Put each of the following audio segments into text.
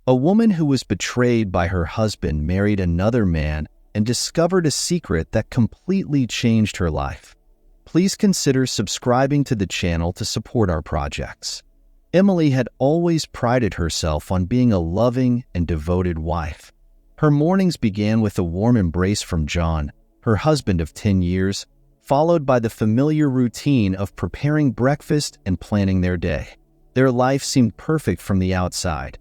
A woman who was betrayed by her husband married another man and discovered a secret that completely changed her life. Please consider subscribing to the channel to support our projects. Emily had always prided herself on being a loving and devoted wife. Her mornings began with a warm embrace from John, her husband of 10 years, followed by the familiar routine of preparing breakfast and planning their day. Their life seemed perfect from the outside.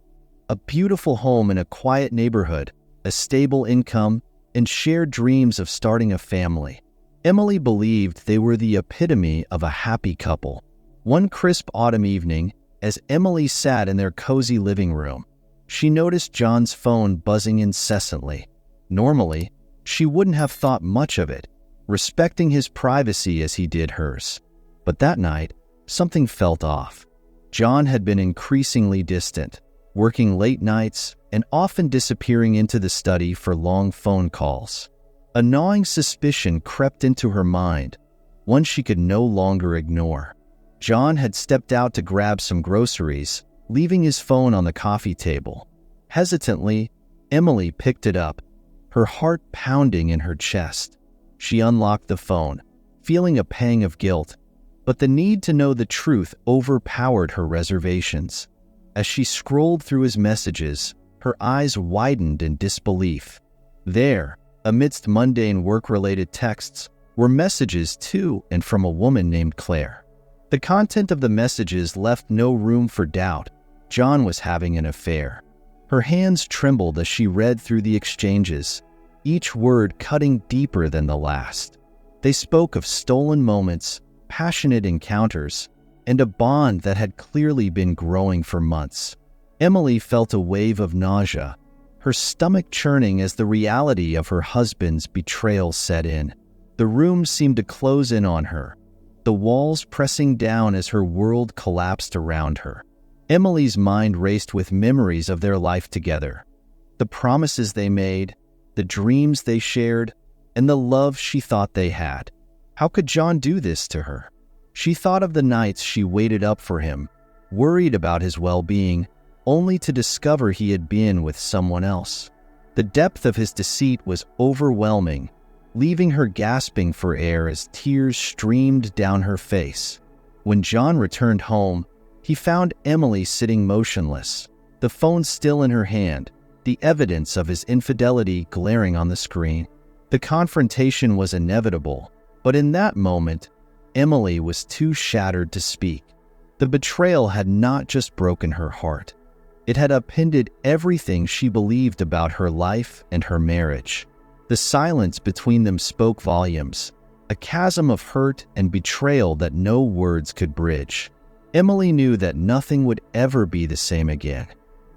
A beautiful home in a quiet neighborhood, a stable income, and shared dreams of starting a family. Emily believed they were the epitome of a happy couple. One crisp autumn evening, as Emily sat in their cozy living room, she noticed John's phone buzzing incessantly. Normally, she wouldn't have thought much of it, respecting his privacy as he did hers. But that night, something felt off. John had been increasingly distant, working late nights and often disappearing into the study for long phone calls. A gnawing suspicion crept into her mind, one she could no longer ignore. John had stepped out to grab some groceries, leaving his phone on the coffee table. Hesitantly, Emily picked it up, her heart pounding in her chest. She unlocked the phone, feeling a pang of guilt, but the need to know the truth overpowered her reservations. As she scrolled through his messages, her eyes widened in disbelief. There, amidst mundane work-related texts, were messages to and from a woman named Claire. The content of the messages left no room for doubt. John was having an affair. Her hands trembled as she read through the exchanges, each word cutting deeper than the last. They spoke of stolen moments, passionate encounters, and a bond that had clearly been growing for months. Emily felt a wave of nausea, her stomach churning as the reality of her husband's betrayal set in. The room seemed to close in on her, the walls pressing down as her world collapsed around her. Emily's mind raced with memories of their life together, the promises they made, the dreams they shared, and the love she thought they had. How could John do this to her? She thought of the nights she waited up for him, worried about his well-being, only to discover he had been with someone else. The depth of his deceit was overwhelming, leaving her gasping for air as tears streamed down her face. When John returned home, he found Emily sitting motionless, the phone still in her hand, the evidence of his infidelity glaring on the screen. The confrontation was inevitable, but in that moment, Emily was too shattered to speak. The betrayal had not just broken her heart. It had upended everything she believed about her life and her marriage. The silence between them spoke volumes, a chasm of hurt and betrayal that no words could bridge. Emily knew that nothing would ever be the same again.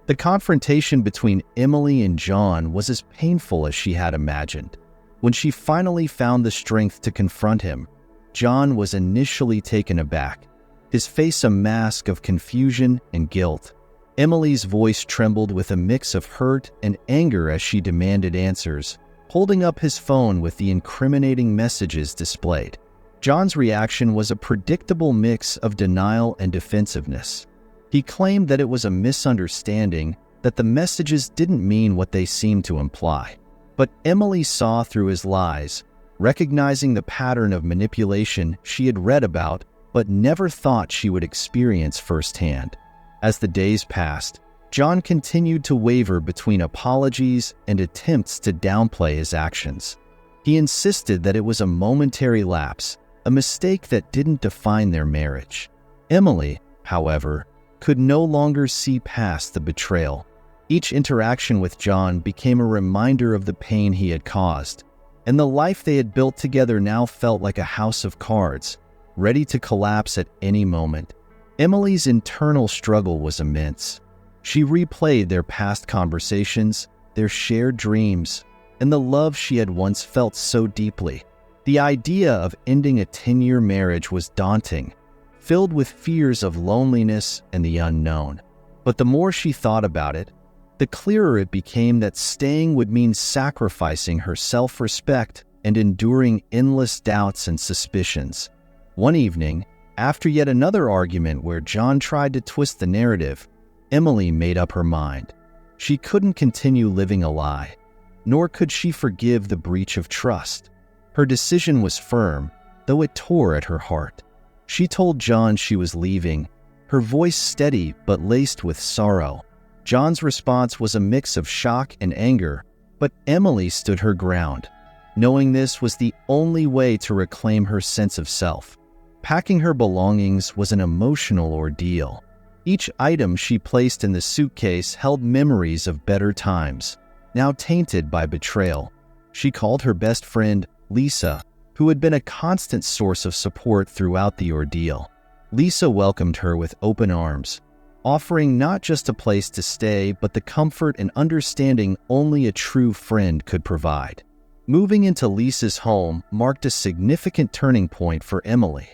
The confrontation between Emily and John was as painful as she had imagined. When she finally found the strength to confront him, John was initially taken aback, his face a mask of confusion and guilt. Emily's voice trembled with a mix of hurt and anger as she demanded answers, holding up his phone with the incriminating messages displayed. John's reaction was a predictable mix of denial and defensiveness. He claimed that it was a misunderstanding, that the messages didn't mean what they seemed to imply. But Emily saw through his lies, recognizing the pattern of manipulation she had read about but never thought she would experience firsthand. As the days passed, John continued to waver between apologies and attempts to downplay his actions. He insisted that it was a momentary lapse, a mistake that didn't define their marriage. Emily, however, could no longer see past the betrayal. Each interaction with John became a reminder of the pain he had caused, and the life they had built together now felt like a house of cards, ready to collapse at any moment. Emily's internal struggle was immense. She replayed their past conversations, their shared dreams, and the love she had once felt so deeply. The idea of ending a 10-year marriage was daunting, filled with fears of loneliness and the unknown. But the more she thought about it, the clearer it became that staying would mean sacrificing her self-respect and enduring endless doubts and suspicions. One evening, after yet another argument where John tried to twist the narrative, Emily made up her mind. She couldn't continue living a lie, nor could she forgive the breach of trust. Her decision was firm, though it tore at her heart. She told John she was leaving, her voice steady but laced with sorrow. John's response was a mix of shock and anger, but Emily stood her ground, knowing this was the only way to reclaim her sense of self. Packing her belongings was an emotional ordeal. Each item she placed in the suitcase held memories of better times, now tainted by betrayal. She called her best friend, Lisa, who had been a constant source of support throughout the ordeal. Lisa welcomed her with open arms, offering not just a place to stay, but the comfort and understanding only a true friend could provide. Moving into Lisa's home marked a significant turning point for Emily.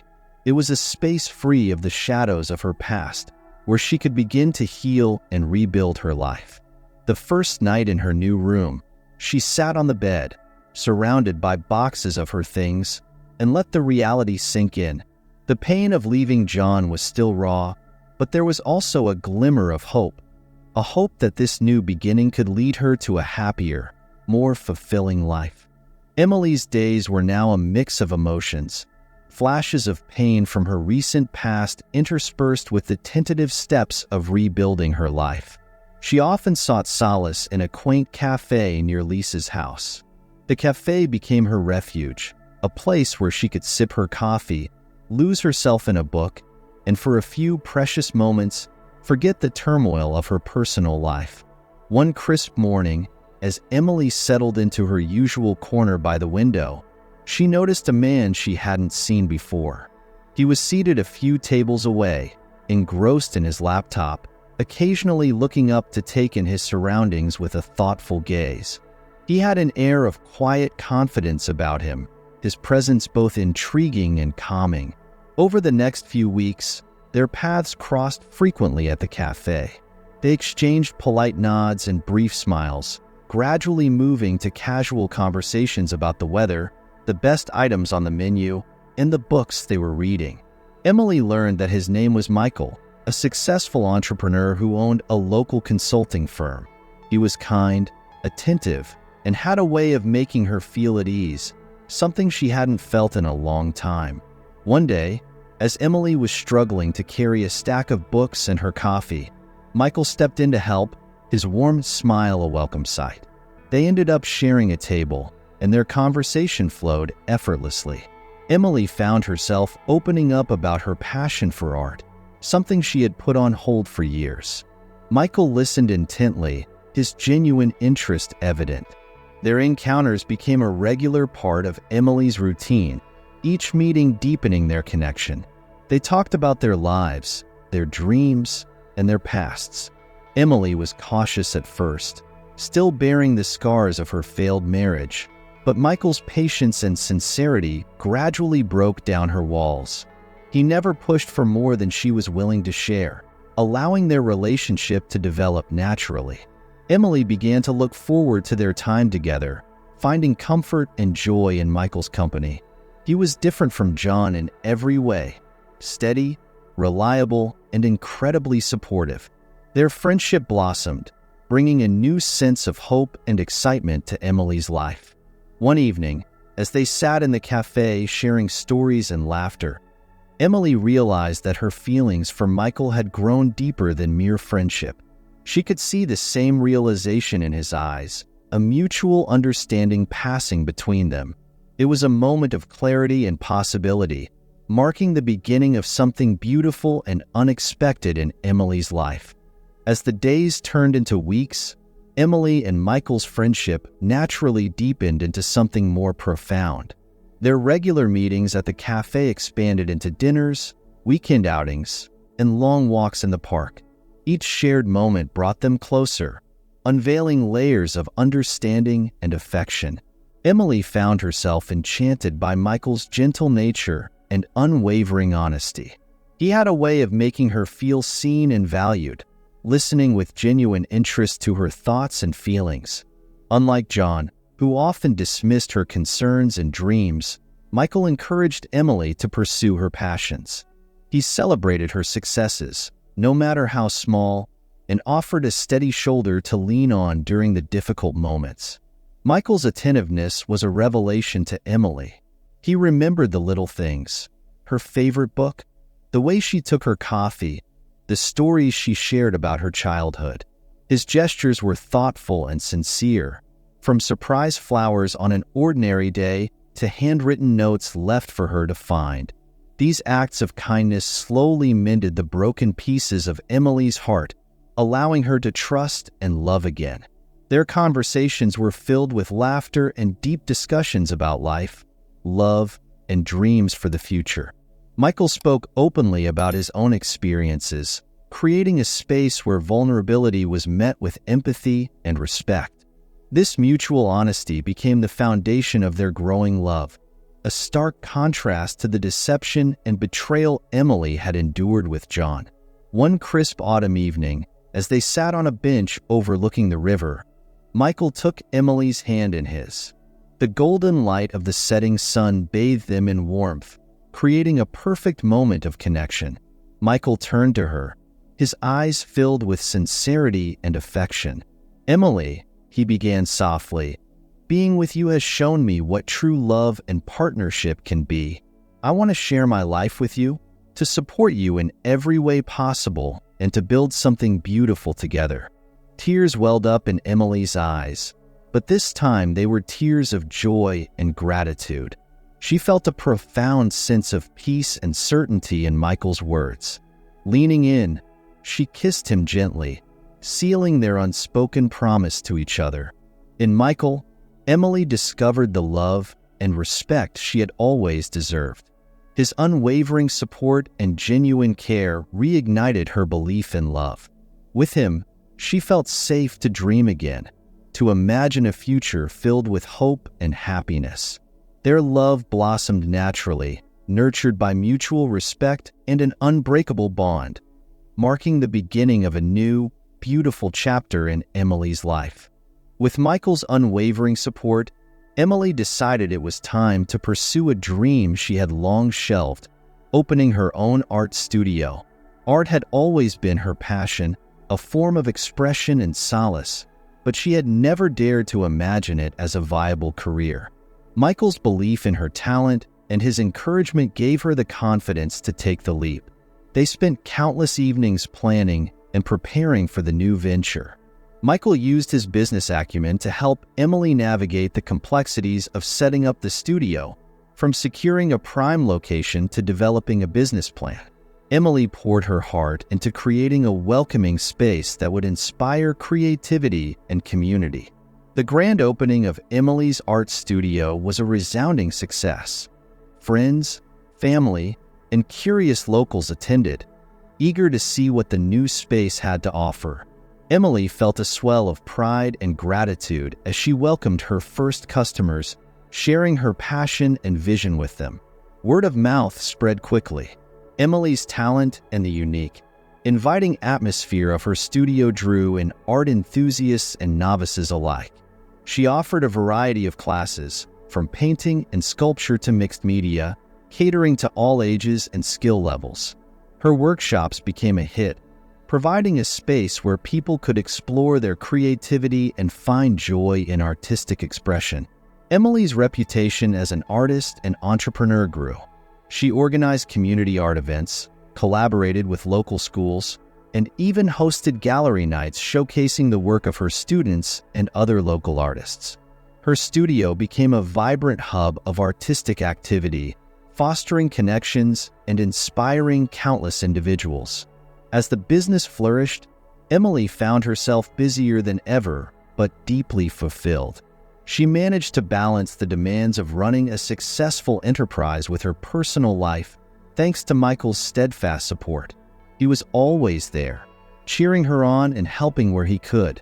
It was a space free of the shadows of her past, where she could begin to heal and rebuild her life. The first night in her new room, she sat on the bed, surrounded by boxes of her things, and let the reality sink in. The pain of leaving John was still raw, but there was also a glimmer of hope, a hope that this new beginning could lead her to a happier, more fulfilling life. Emily's days were now a mix of emotions, flashes of pain from her recent past interspersed with the tentative steps of rebuilding her life. She often sought solace in a quaint cafe near Lisa's house. The cafe became her refuge, a place where she could sip her coffee, lose herself in a book, and for a few precious moments, forget the turmoil of her personal life. One crisp morning, as Emily settled into her usual corner by the window, she noticed a man she hadn't seen before. He was seated a few tables away, engrossed in his laptop, occasionally looking up to take in his surroundings with a thoughtful gaze. He had an air of quiet confidence about him, his presence both intriguing and calming. Over the next few weeks, their paths crossed frequently at the cafe. They exchanged polite nods and brief smiles, gradually moving to casual conversations about the weather, the best items on the menu, and the books they were reading. Emily learned that his name was Michael, a successful entrepreneur who owned a local consulting firm. He was kind, attentive, and had a way of making her feel at ease, something she hadn't felt in a long time. One day, as Emily was struggling to carry a stack of books and her coffee, Michael stepped in to help, his warm smile a welcome sight. They ended up sharing a table, and their conversation flowed effortlessly. Emily found herself opening up about her passion for art, something she had put on hold for years. Michael listened intently, his genuine interest evident. Their encounters became a regular part of Emily's routine, each meeting deepening their connection. They talked about their lives, their dreams, and their pasts. Emily was cautious at first, still bearing the scars of her failed marriage, but Michael's patience and sincerity gradually broke down her walls. He never pushed for more than she was willing to share, allowing their relationship to develop naturally. Emily began to look forward to their time together, finding comfort and joy in Michael's company. He was different from John in every way, steady, reliable, and incredibly supportive. Their friendship blossomed, bringing a new sense of hope and excitement to Emily's life. One evening, as they sat in the cafe sharing stories and laughter, Emily realized that her feelings for Michael had grown deeper than mere friendship. She could see the same realization in his eyes, a mutual understanding passing between them. It was a moment of clarity and possibility, marking the beginning of something beautiful and unexpected in Emily's life. As the days turned into weeks, Emily and Michael's friendship naturally deepened into something more profound. Their regular meetings at the cafe expanded into dinners, weekend outings, and long walks in the park. Each shared moment brought them closer, unveiling layers of understanding and affection. Emily found herself enchanted by Michael's gentle nature and unwavering honesty. He had a way of making her feel seen and valued, listening with genuine interest to her thoughts and feelings. Unlike John, who often dismissed her concerns and dreams, Michael encouraged Emily to pursue her passions. He celebrated her successes, no matter how small, and offered a steady shoulder to lean on during the difficult moments. Michael's attentiveness was a revelation to Emily. He remembered the little things: her favorite book, the way she took her coffee, the stories she shared about her childhood. His gestures were thoughtful and sincere, from surprise flowers on an ordinary day to handwritten notes left for her to find. These acts of kindness slowly mended the broken pieces of Emily's heart, allowing her to trust and love again. Their conversations were filled with laughter and deep discussions about life, love, and dreams for the future. Michael spoke openly about his own experiences, creating a space where vulnerability was met with empathy and respect. This mutual honesty became the foundation of their growing love, a stark contrast to the deception and betrayal Emily had endured with John. One crisp autumn evening, as they sat on a bench overlooking the river, Michael took Emily's hand in his. The golden light of the setting sun bathed them in warmth, creating a perfect moment of connection. Michael turned to her, his eyes filled with sincerity and affection. "Emily," he began softly, "being with you has shown me what true love and partnership can be. I want to share my life with you, to support you in every way possible, and to build something beautiful together." Tears welled up in Emily's eyes, but this time they were tears of joy and gratitude. She felt a profound sense of peace and certainty in Michael's words. Leaning in, she kissed him gently, sealing their unspoken promise to each other. In Michael, Emily discovered the love and respect she had always deserved. His unwavering support and genuine care reignited her belief in love. With him, she felt safe to dream again, to imagine a future filled with hope and happiness. Their love blossomed naturally, nurtured by mutual respect and an unbreakable bond, marking the beginning of a new, beautiful chapter in Emily's life. With Michael's unwavering support, Emily decided it was time to pursue a dream she had long shelved, opening her own art studio. Art had always been her passion, a form of expression and solace, but she had never dared to imagine it as a viable career. Michael's belief in her talent and his encouragement gave her the confidence to take the leap. They spent countless evenings planning and preparing for the new venture. Michael used his business acumen to help Emily navigate the complexities of setting up the studio, from securing a prime location to developing a business plan. Emily poured her heart into creating a welcoming space that would inspire creativity and community. The grand opening of Emily's art studio was a resounding success. Friends, family, and curious locals attended, eager to see what the new space had to offer. Emily felt a swell of pride and gratitude as she welcomed her first customers, sharing her passion and vision with them. Word of mouth spread quickly. Emily's talent and the unique, inviting atmosphere of her studio drew in art enthusiasts and novices alike. She offered a variety of classes, from painting and sculpture to mixed media, catering to all ages and skill levels. Her workshops became a hit, providing a space where people could explore their creativity and find joy in artistic expression. Emily's reputation as an artist and entrepreneur grew. She organized community art events, collaborated with local schools, and even hosted gallery nights showcasing the work of her students and other local artists. Her studio became a vibrant hub of artistic activity, fostering connections and inspiring countless individuals. As the business flourished, Emily found herself busier than ever, but deeply fulfilled. She managed to balance the demands of running a successful enterprise with her personal life, thanks to Michael's steadfast support. He was always there, cheering her on and helping where he could,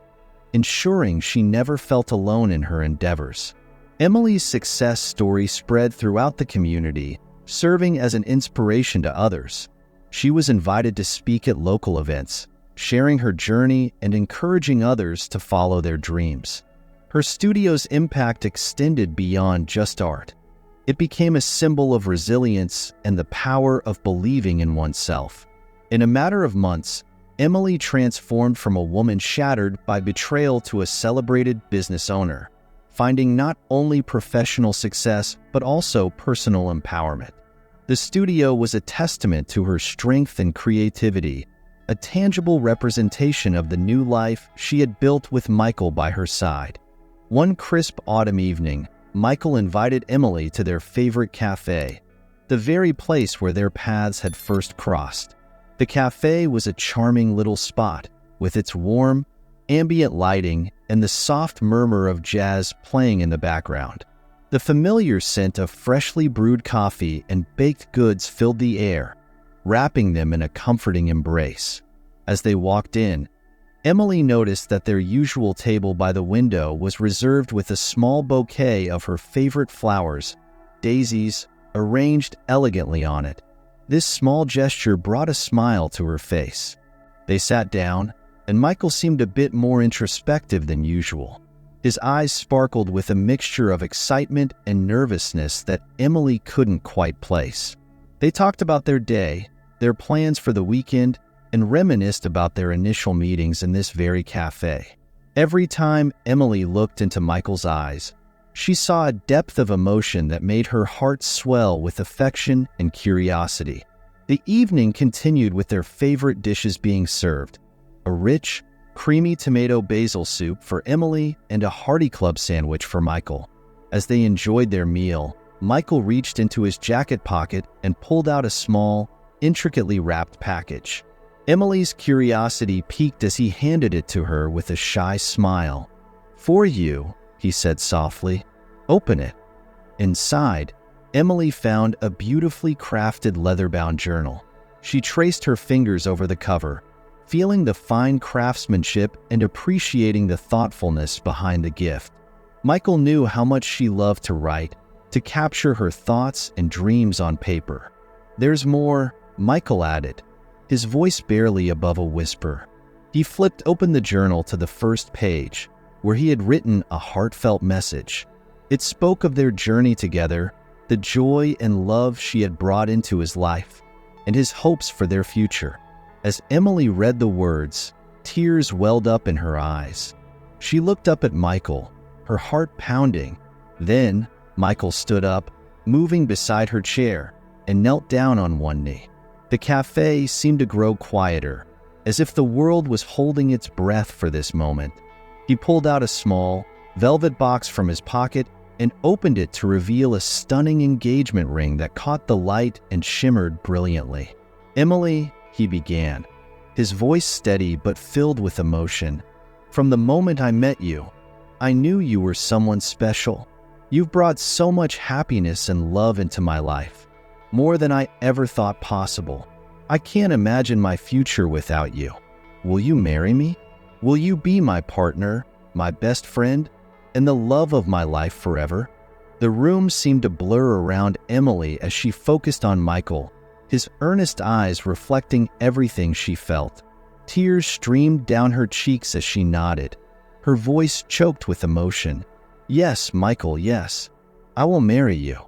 ensuring she never felt alone in her endeavors. Emily's success story spread throughout the community, serving as an inspiration to others. She was invited to speak at local events, sharing her journey and encouraging others to follow their dreams. Her studio's impact extended beyond just art. It became a symbol of resilience and the power of believing in oneself. In a matter of months, Emily transformed from a woman shattered by betrayal to a celebrated business owner, finding not only professional success but also personal empowerment. The studio was a testament to her strength and creativity, a tangible representation of the new life she had built with Michael by her side. One crisp autumn evening, Michael invited Emily to their favorite cafe, the very place where their paths had first crossed. The cafe was a charming little spot, with its warm, ambient lighting and the soft murmur of jazz playing in the background. The familiar scent of freshly brewed coffee and baked goods filled the air, wrapping them in a comforting embrace. As they walked in, Emily noticed that their usual table by the window was reserved with a small bouquet of her favorite flowers, daisies, arranged elegantly on it. This small gesture brought a smile to her face. They sat down, and Michael seemed a bit more introspective than usual. His eyes sparkled with a mixture of excitement and nervousness that Emily couldn't quite place. They talked about their day, their plans for the weekend, and reminisced about their initial meetings in this very cafe. Every time Emily looked into Michael's eyes, she saw a depth of emotion that made her heart swell with affection and curiosity. The evening continued with their favorite dishes being served: a rich, creamy tomato basil soup for Emily and a hearty club sandwich for Michael. As they enjoyed their meal, Michael reached into his jacket pocket and pulled out a small, intricately wrapped package. Emily's curiosity piqued as he handed it to her with a shy smile. "For you," he said softly. "Open it." Inside, Emily found a beautifully crafted leather-bound journal. She traced her fingers over the cover, feeling the fine craftsmanship and appreciating the thoughtfulness behind the gift. Michael knew how much she loved to write, to capture her thoughts and dreams on paper. "There's more," Michael added, his voice barely above a whisper. He flipped open the journal to the first page, where he had written a heartfelt message. It spoke of their journey together, the joy and love she had brought into his life, and his hopes for their future. As Emily read the words, tears welled up in her eyes. She looked up at Michael, her heart pounding. Then, Michael stood up, moving beside her chair, and knelt down on one knee. The cafe seemed to grow quieter, as if the world was holding its breath for this moment. He pulled out a small, velvet box from his pocket and opened it to reveal a stunning engagement ring that caught the light and shimmered brilliantly. "Emily," he began, his voice steady but filled with emotion, "from the moment I met you, I knew you were someone special. You've brought so much happiness and love into my life, more than I ever thought possible. I can't imagine my future without you. Will you marry me? Will you be my partner, my best friend, and the love of my life forever?" The room seemed to blur around Emily as she focused on Michael, his earnest eyes reflecting everything she felt. Tears streamed down her cheeks as she nodded, her voice choked with emotion. "Yes, Michael, yes. I will marry you.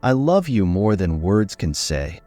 I love you more than words can say."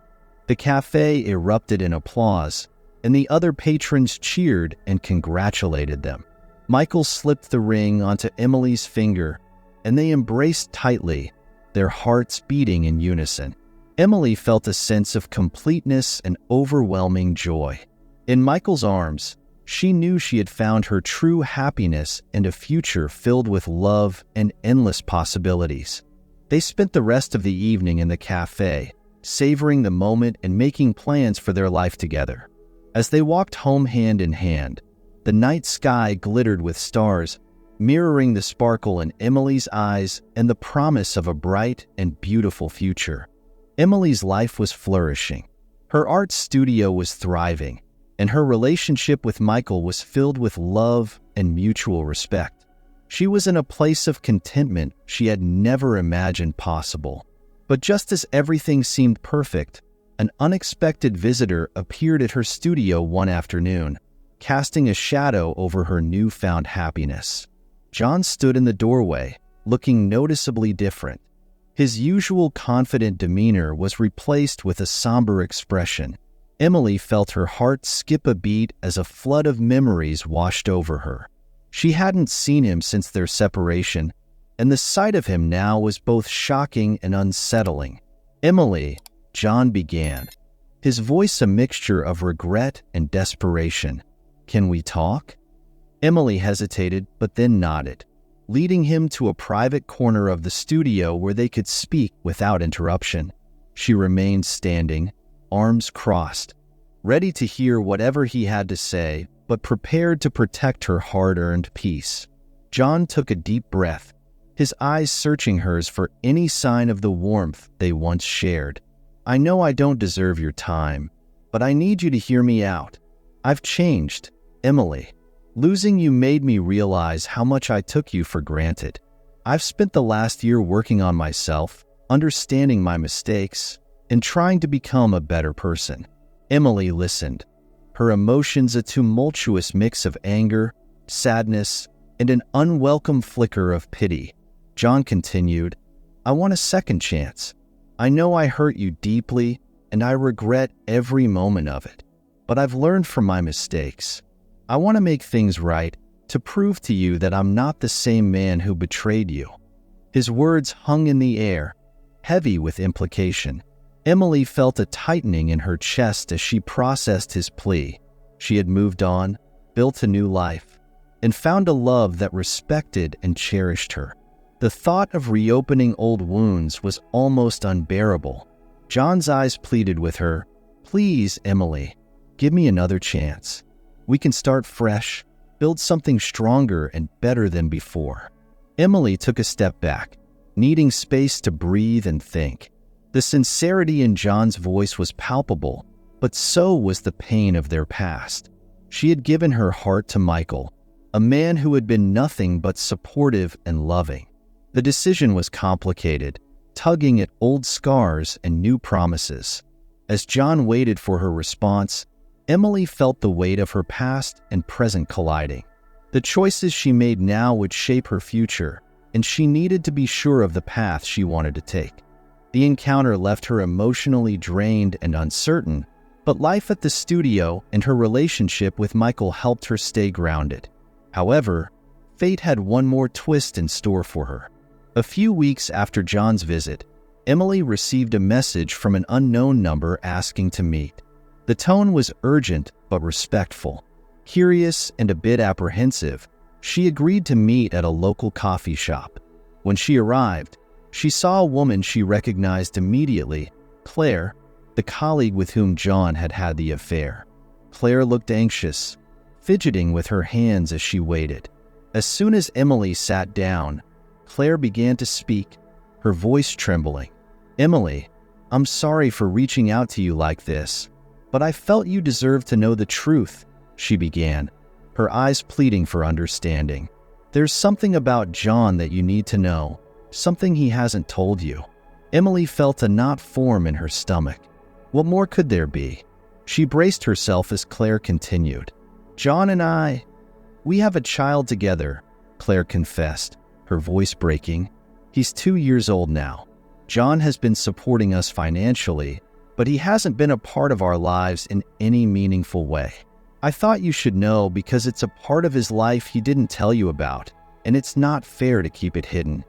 The cafe erupted in applause, and the other patrons cheered and congratulated them. Michael slipped the ring onto Emily's finger, and they embraced tightly, their hearts beating in unison. Emily felt a sense of completeness and overwhelming joy. In Michael's arms, she knew she had found her true happiness and a future filled with love and endless possibilities. They spent the rest of the evening in the cafe, savoring the moment and making plans for their life together. As they walked home hand in hand, the night sky glittered with stars, mirroring the sparkle in Emily's eyes and the promise of a bright and beautiful future. Emily's life was flourishing. Her art studio was thriving, and her relationship with Michael was filled with love and mutual respect. She was in a place of contentment she had never imagined possible. But just as everything seemed perfect, an unexpected visitor appeared at her studio one afternoon, casting a shadow over her newfound happiness. John stood in the doorway, looking noticeably different. His usual confident demeanor was replaced with a somber expression, Emily felt her heart skip a beat as a flood of memories washed over her. She hadn't seen him since their separation, and the sight of him now was both shocking and unsettling. "Emily," John began, his voice a mixture of regret and desperation. "Can we talk?" Emily hesitated, but then nodded, leading him to a private corner of the studio where they could speak without interruption. She remained standing, arms crossed, ready to hear whatever he had to say, but prepared to protect her hard-earned peace. John took a deep breath, his eyes searching hers for any sign of the warmth they once shared. "I know I don't deserve your time, but I need you to hear me out. I've changed, Emily. Losing you made me realize how much I took you for granted. I've spent the last year working on myself, understanding my mistakes, and trying to become a better person." Emily listened, her emotions a tumultuous mix of anger, sadness, and an unwelcome flicker of pity. John continued, "I want a second chance. I know I hurt you deeply, and I regret every moment of it. But I've learned from my mistakes. I want to make things right, to prove to you that I'm not the same man who betrayed you." His words hung in the air, heavy with implication. Emily felt a tightening in her chest as she processed his plea. She had moved on, built a new life, and found a love that respected and cherished her. The thought of reopening old wounds was almost unbearable. John's eyes pleaded with her, "Please, Emily, give me another chance. We can start fresh, build something stronger and better than before." Emily took a step back, needing space to breathe and think. The sincerity in John's voice was palpable, but so was the pain of their past. She had given her heart to Michael, a man who had been nothing but supportive and loving. The decision was complicated, tugging at old scars and new promises. As John waited for her response, Emily felt the weight of her past and present colliding. The choices she made now would shape her future, and she needed to be sure of the path she wanted to take. The encounter left her emotionally drained and uncertain, but life at the studio and her relationship with Michael helped her stay grounded. However, fate had one more twist in store for her. A few weeks after John's visit, Emily received a message from an unknown number asking to meet. The tone was urgent but respectful. Curious and a bit apprehensive, she agreed to meet at a local coffee shop. When she arrived, she saw a woman she recognized immediately, Claire, the colleague with whom John had had the affair. Claire looked anxious, fidgeting with her hands as she waited. As soon as Emily sat down, Claire began to speak, her voice trembling. "Emily, I'm sorry for reaching out to you like this, but I felt you deserved to know the truth," she began, her eyes pleading for understanding. "There's something about John that you need to know, something he hasn't told you." Emily felt a knot form in her stomach. What more could there be? She braced herself as Claire continued. "John and we have a child together," Claire confessed, her voice breaking. "He's 2 years old now. John has been supporting us financially, but he hasn't been a part of our lives in any meaningful way. I thought you should know because it's a part of his life he didn't tell you about, and it's not fair to keep it hidden."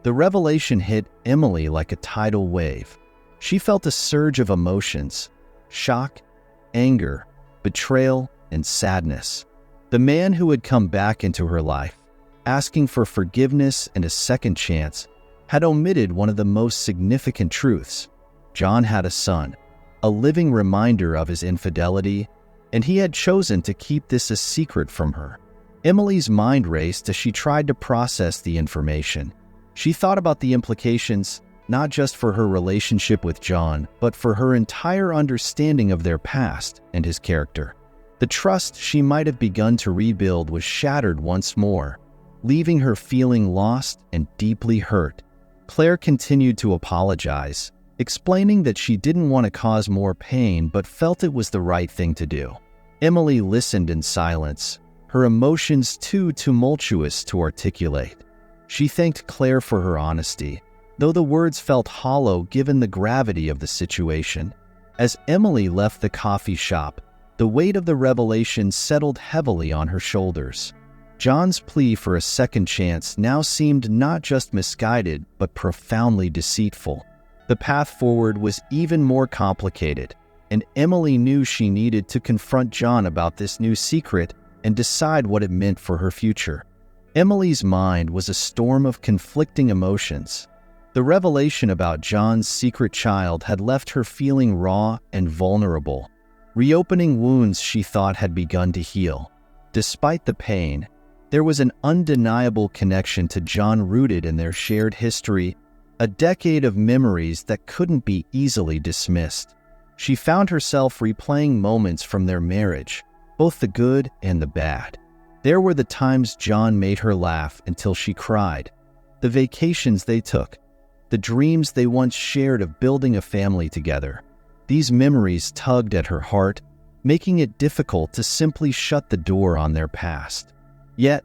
The revelation hit Emily like a tidal wave. She felt a surge of emotions: shock, anger, betrayal, and sadness. The man who had come back into her life, asking for forgiveness and a second chance, had omitted one of the most significant truths. John had a son, a living reminder of his infidelity, and he had chosen to keep this a secret from her. Emily's mind raced as she tried to process the information. She thought about the implications, not just for her relationship with John, but for her entire understanding of their past and his character. The trust she might have begun to rebuild was shattered once more, leaving her feeling lost and deeply hurt. Claire continued to apologize, explaining that she didn't want to cause more pain but felt it was the right thing to do. Emily listened in silence, her emotions too tumultuous to articulate. She thanked Claire for her honesty, though the words felt hollow given the gravity of the situation. As Emily left the coffee shop, the weight of the revelation settled heavily on her shoulders. John's plea for a second chance now seemed not just misguided, but profoundly deceitful. The path forward was even more complicated, and Emily knew she needed to confront John about this new secret and decide what it meant for her future. Emily's mind was a storm of conflicting emotions. The revelation about John's secret child had left her feeling raw and vulnerable, reopening wounds she thought had begun to heal. Despite the pain, there was an undeniable connection to John rooted in their shared history, a decade of memories that couldn't be easily dismissed. She found herself replaying moments from their marriage, both the good and the bad. There were the times John made her laugh until she cried, the vacations they took, the dreams they once shared of building a family together. These memories tugged at her heart, making it difficult to simply shut the door on their past. Yet,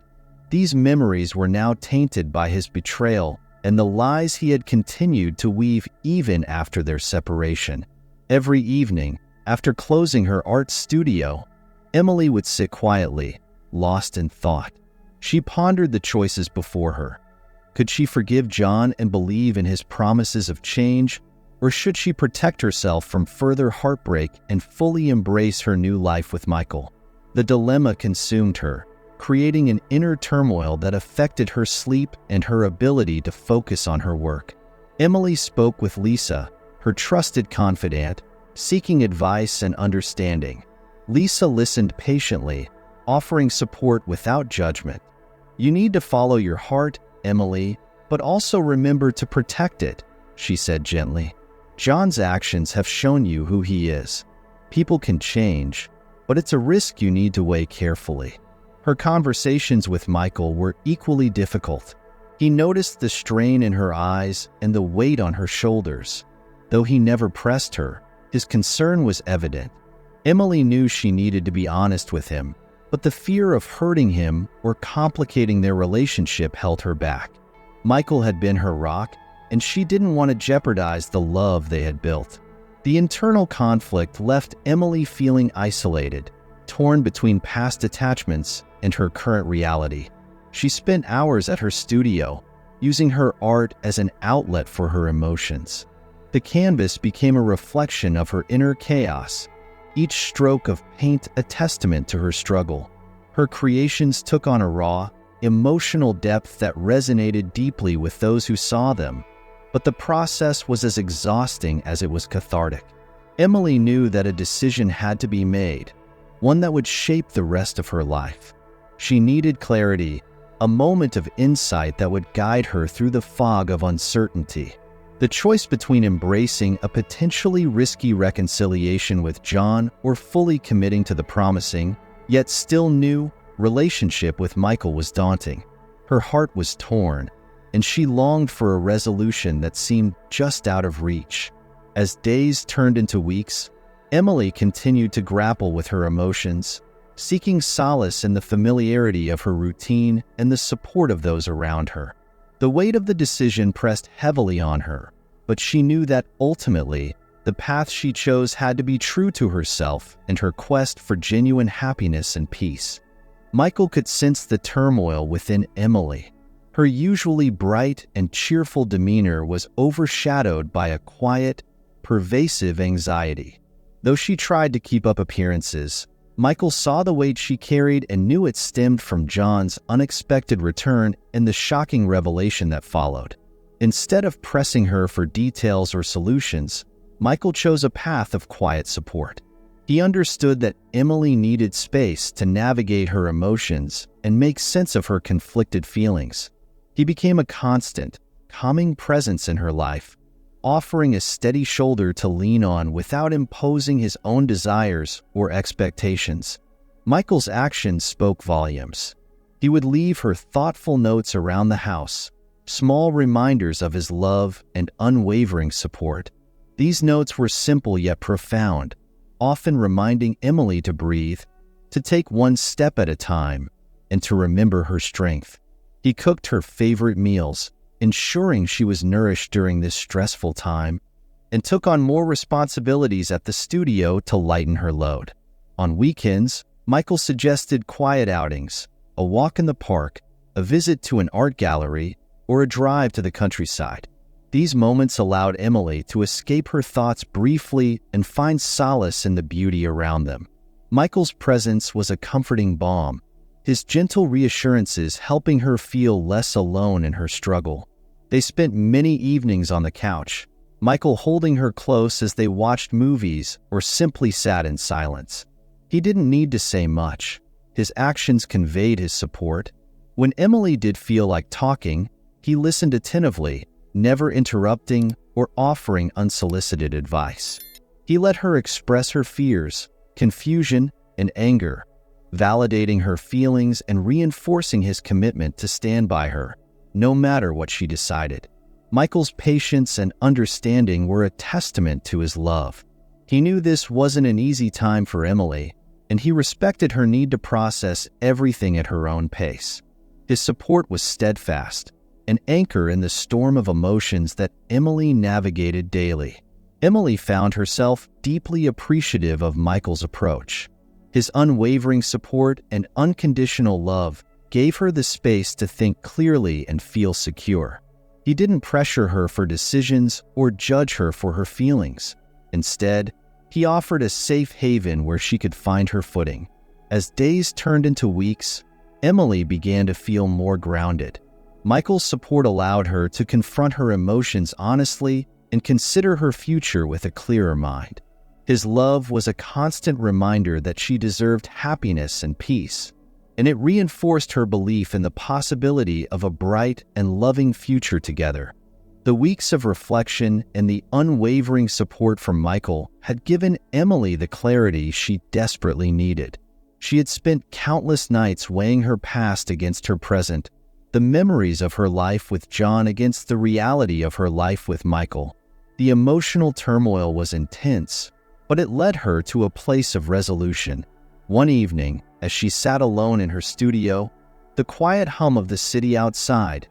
these memories were now tainted by his betrayal and the lies he had continued to weave even after their separation. Every evening, after closing her art studio, Emily would sit quietly, lost in thought. She pondered the choices before her. Could she forgive John and believe in his promises of change, or should she protect herself from further heartbreak and fully embrace her new life with Michael? The dilemma consumed her, creating an inner turmoil that affected her sleep and her ability to focus on her work. Emily spoke with Lisa, her trusted confidant, seeking advice and understanding. Lisa listened patiently, offering support without judgment. "You need to follow your heart, Emily, but also remember to protect it," she said gently. "John's actions have shown you who he is. People can change, but it's a risk you need to weigh carefully." Her conversations with Michael were equally difficult. He noticed the strain in her eyes and the weight on her shoulders. Though he never pressed her, his concern was evident. Emily knew she needed to be honest with him, but the fear of hurting him or complicating their relationship held her back. Michael had been her rock, and she didn't want to jeopardize the love they had built. The internal conflict left Emily feeling isolated, torn between past attachments and her current reality. She spent hours at her studio, using her art as an outlet for her emotions. The canvas became a reflection of her inner chaos, each stroke of paint a testament to her struggle. Her creations took on a raw, emotional depth that resonated deeply with those who saw them, but the process was as exhausting as it was cathartic. Emily knew that a decision had to be made, one that would shape the rest of her life. She needed clarity, a moment of insight that would guide her through the fog of uncertainty. The choice between embracing a potentially risky reconciliation with John or fully committing to the promising, yet still new, relationship with Michael was daunting. Her heart was torn, and she longed for a resolution that seemed just out of reach. As days turned into weeks, Emily continued to grapple with her emotions, seeking solace in the familiarity of her routine and the support of those around her. The weight of the decision pressed heavily on her, but she knew that ultimately, the path she chose had to be true to herself and her quest for genuine happiness and peace. Michael could sense the turmoil within Emily. Her usually bright and cheerful demeanor was overshadowed by a quiet, pervasive anxiety. Though she tried to keep up appearances, Michael saw the weight she carried and knew it stemmed from John's unexpected return and the shocking revelation that followed. Instead of pressing her for details or solutions, Michael chose a path of quiet support. He understood that Emily needed space to navigate her emotions and make sense of her conflicted feelings. He became a constant, calming presence in her life, offering a steady shoulder to lean on without imposing his own desires or expectations. Michael's actions spoke volumes. He would leave her thoughtful notes around the house, small reminders of his love and unwavering support. These notes were simple yet profound, often reminding Emily to breathe, to take one step at a time, and to remember her strength. He cooked her favorite meals, ensuring she was nourished during this stressful time. and took on more responsibilities at the studio to lighten her load. On weekends, Michael suggested quiet outings, a walk in the park, a visit to an art gallery, or a drive to the countryside. These moments allowed Emily to escape her thoughts briefly and find solace in the beauty around them. Michael's presence was a comforting balm, his gentle reassurances helping her feel less alone in her struggle. They spent many evenings on the couch, Michael holding her close as they watched movies or simply sat in silence. He didn't need to say much. His actions conveyed his support. When Emily did feel like talking, he listened attentively, never interrupting or offering unsolicited advice. He let her express her fears, confusion, and anger, validating her feelings and reinforcing his commitment to stand by her, no matter what she decided. Michael's patience and understanding were a testament to his love. He knew this wasn't an easy time for Emily, and he respected her need to process everything at her own pace. His support was steadfast, an anchor in the storm of emotions that Emily navigated daily. Emily found herself deeply appreciative of Michael's approach. His unwavering support and unconditional love gave her the space to think clearly and feel secure. He didn't pressure her for decisions or judge her for her feelings. Instead, he offered a safe haven where she could find her footing. As days turned into weeks, Emily began to feel more grounded. Michael's support allowed her to confront her emotions honestly and consider her future with a clearer mind. His love was a constant reminder that she deserved happiness and peace, and it reinforced her belief in the possibility of a bright and loving future together. The weeks of reflection and the unwavering support from Michael had given Emily the clarity she desperately needed. She had spent countless nights weighing her past against her present, the memories of her life with John against the reality of her life with Michael. The emotional turmoil was intense, but it led her to a place of resolution. One evening, as she sat alone in her studio, the quiet hum of the city outside,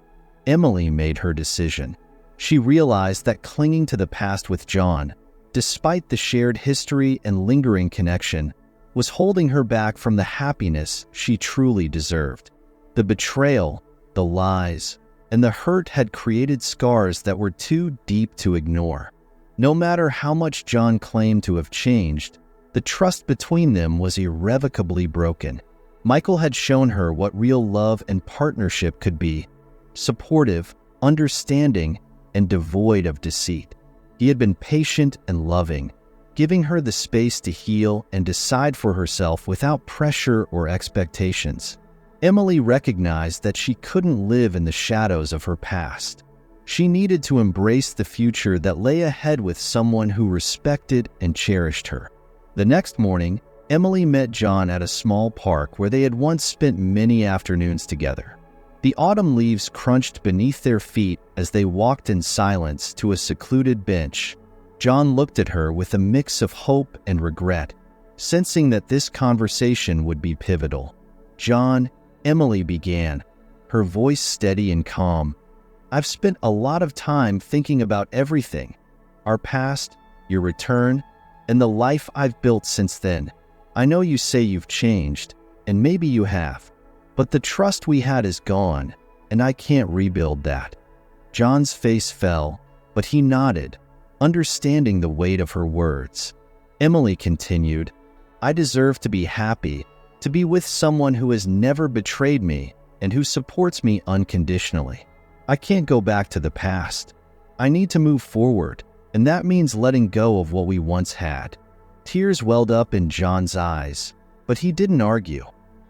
Emily made her decision. She realized that clinging to the past with John, despite the shared history and lingering connection, was holding her back from the happiness she truly deserved. The betrayal, the lies, and the hurt had created scars that were too deep to ignore. No matter how much John claimed to have changed, the trust between them was irrevocably broken. Michael had shown her what real love and partnership could be: supportive, understanding, and devoid of deceit. He had been patient and loving, giving her the space to heal and decide for herself without pressure or expectations. Emily recognized that she couldn't live in the shadows of her past. She needed to embrace the future that lay ahead with someone who respected and cherished her. The next morning, Emily met John at a small park where they had once spent many afternoons together. The autumn leaves crunched beneath their feet as they walked in silence to a secluded bench. John looked at her with a mix of hope and regret, sensing that this conversation would be pivotal. "John," Emily began, her voice steady and calm, "I've spent a lot of time thinking about everything. Our past, your return, and the life I've built since then. I know you say you've changed, and maybe you have, but the trust we had is gone, and I can't rebuild that." John's face fell, but he nodded, understanding the weight of her words. Emily continued, "I deserve to be happy, to be with someone who has never betrayed me and who supports me unconditionally. I can't go back to the past. I need to move forward, and that means letting go of what we once had." Tears welled up in John's eyes, but he didn't argue.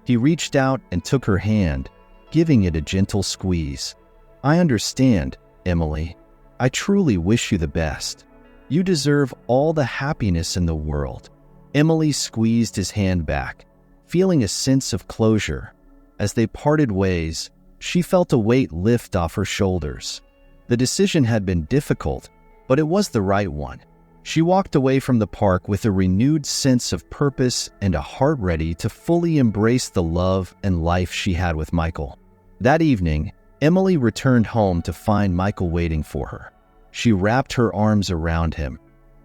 He reached out and took her hand, giving it a gentle squeeze. "I understand, Emily. I truly wish you the best. You deserve all the happiness in the world." Emily squeezed his hand back, feeling a sense of closure. As they parted ways, she felt a weight lift off her shoulders. The decision had been difficult, but it was the right one. She walked away from the park with a renewed sense of purpose and a heart ready to fully embrace the love and life she had with Michael. That evening, Emily returned home to find Michael waiting for her. She wrapped her arms around him,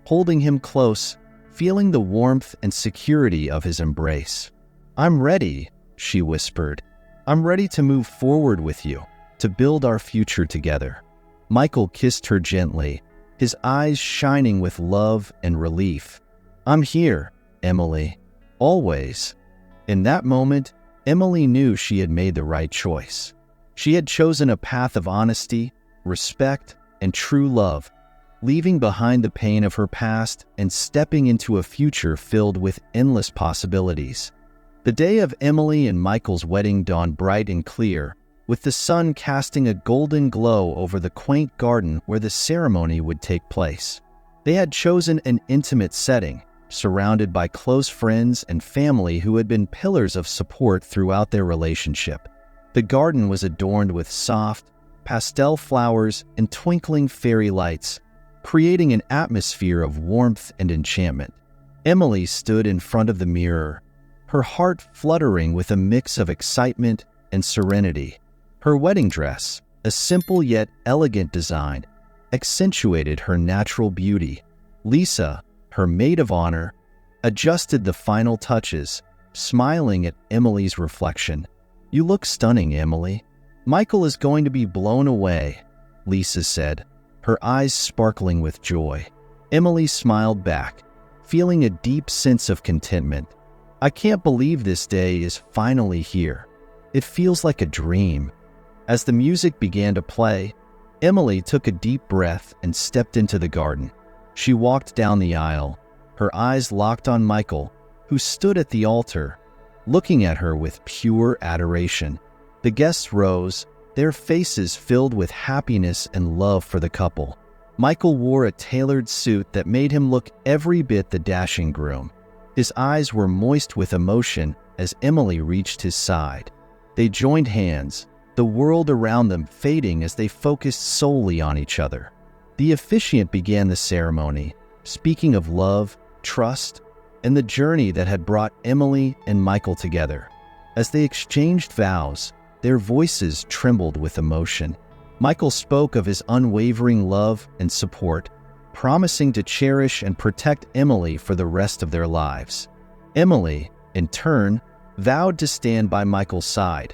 holding him close, feeling the warmth and security of his embrace. "I'm ready," she whispered. "I'm ready to move forward with you, to build our future together." Michael kissed her gently, his eyes shining with love and relief. "I'm here, Emily, always." In that moment, Emily knew she had made the right choice. She had chosen a path of honesty, respect, and true love, leaving behind the pain of her past and stepping into a future filled with endless possibilities. The day of Emily and Michael's wedding dawned bright and clear, with the sun casting a golden glow over the quaint garden where the ceremony would take place. They had chosen an intimate setting, surrounded by close friends and family who had been pillars of support throughout their relationship. The garden was adorned with soft, pastel flowers and twinkling fairy lights, creating an atmosphere of warmth and enchantment. Emily stood in front of the mirror, her heart fluttering with a mix of excitement and serenity. Her wedding dress, a simple yet elegant design, accentuated her natural beauty. Lisa, her maid of honor, adjusted the final touches, smiling at Emily's reflection. "You look stunning, Emily. Michael is going to be blown away," Lisa said, her eyes sparkling with joy. Emily smiled back, feeling a deep sense of contentment. "I can't believe this day is finally here. It feels like a dream." As the music began to play, Emily took a deep breath and stepped into the garden. She walked down the aisle, her eyes locked on Michael, who stood at the altar, looking at her with pure adoration. The guests rose, their faces filled with happiness and love for the couple. Michael wore a tailored suit that made him look every bit the dashing groom. His eyes were moist with emotion as Emily reached his side. They joined hands, the world around them fading as they focused solely on each other. The officiant began the ceremony, speaking of love, trust, and the journey that had brought Emily and Michael together. As they exchanged vows, their voices trembled with emotion. Michael spoke of his unwavering love and support, promising to cherish and protect Emily for the rest of their lives. Emily, in turn, vowed to stand by Michael's side,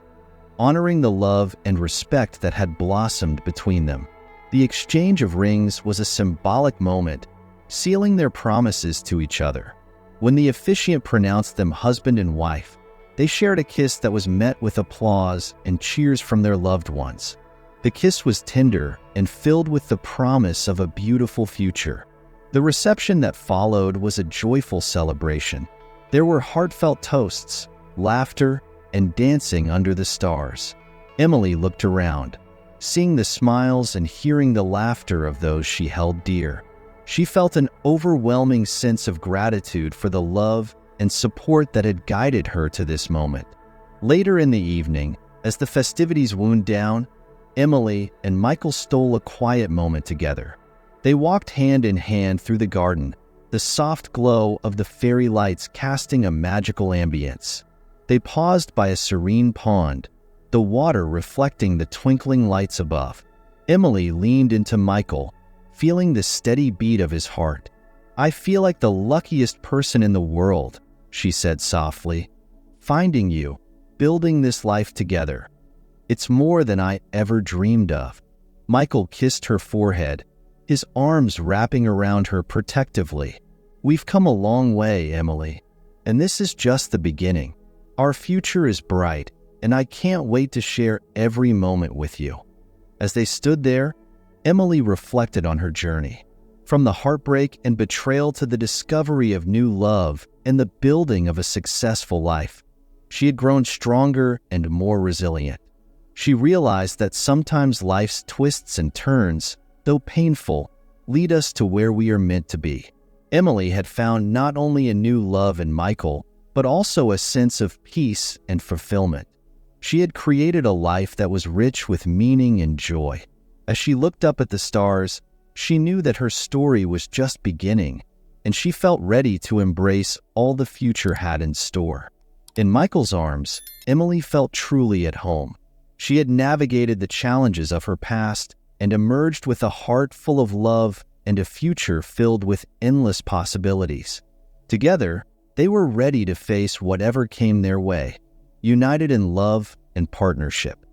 honoring the love and respect that had blossomed between them. The exchange of rings was a symbolic moment, sealing their promises to each other. When the officiant pronounced them husband and wife, they shared a kiss that was met with applause and cheers from their loved ones. The kiss was tender and filled with the promise of a beautiful future. The reception that followed was a joyful celebration. There were heartfelt toasts, laughter, and dancing under the stars. Emily looked around, seeing the smiles and hearing the laughter of those she held dear. She felt an overwhelming sense of gratitude for the love and support that had guided her to this moment. Later in the evening, as the festivities wound down, Emily and Michael stole a quiet moment together. They walked hand in hand through the garden, the soft glow of the fairy lights casting a magical ambience. They paused by a serene pond, the water reflecting the twinkling lights above. Emily leaned into Michael, feeling the steady beat of his heart. "I feel like the luckiest person in the world," she said softly. "Finding you, building this life together. It's more than I ever dreamed of." Michael kissed her forehead, his arms wrapping around her protectively. "We've come a long way, Emily, and this is just the beginning. Our future is bright, and I can't wait to share every moment with you." As they stood there, Emily reflected on her journey. From the heartbreak and betrayal to the discovery of new love and the building of a successful life, she had grown stronger and more resilient. She realized that sometimes life's twists and turns, though painful, lead us to where we are meant to be. Emily had found not only a new love in Michael, but also a sense of peace and fulfillment. She had created a life that was rich with meaning and joy. As she looked up at the stars, she knew that her story was just beginning, and she felt ready to embrace all the future had in store. In Michael's arms, Emily felt truly at home. She had navigated the challenges of her past, and emerged with a heart full of love and a future filled with endless possibilities. Together, they were ready to face whatever came their way, united in love and partnership.